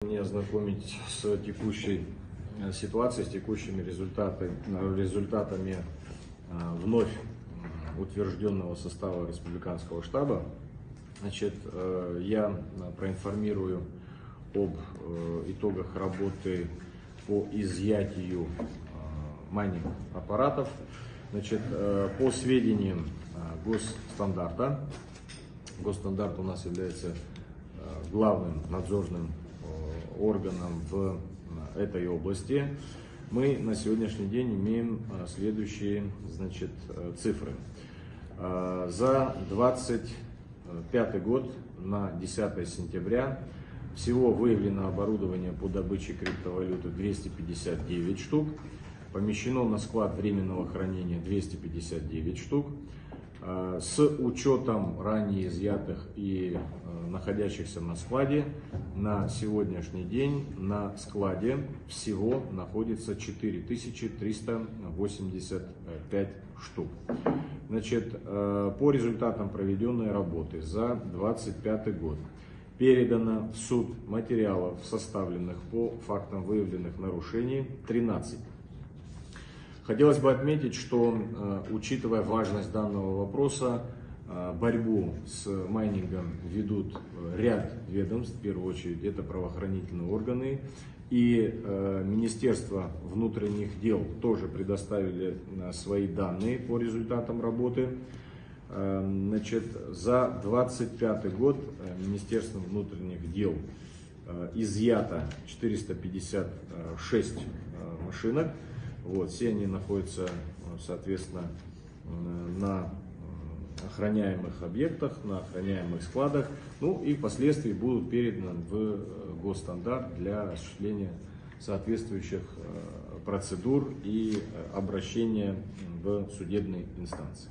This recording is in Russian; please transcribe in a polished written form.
Меня ознакомить с текущей ситуацией, с текущими результатами вновь утвержденного состава республиканского штаба. Значит, я проинформирую об итогах работы по изъятию майнинг-аппаратов. Значит, по сведениям Госстандарта, Госстандарт у нас является главным надзорным органом в этой области. Мы на сегодняшний день имеем следующие, значит, цифры. За 2025 год на 10 сентября всего выявлено оборудование по добыче криптовалюты 259 штук, помещено на склад временного хранения 259 штук. С учетом ранее изъятых и находящихся на складе, на сегодняшний день на складе всего находится 4385 штук. Значит, по результатам проведенной работы за 2025 год передано в суд материалов, составленных по фактам выявленных нарушений, 13. Хотелось бы отметить, что, учитывая важность данного вопроса, борьбу с майнингом ведут ряд ведомств, в первую очередь это правоохранительные органы, и Министерство внутренних дел тоже предоставили свои данные по результатам работы. Значит, за 2025 год Министерством внутренних дел изъято 456 машинок. Вот, все они находятся, соответственно, на охраняемых объектах, на охраняемых складах, ну и впоследствии будут переданы в Госстандарт для осуществления соответствующих процедур и обращения в судебные инстанции.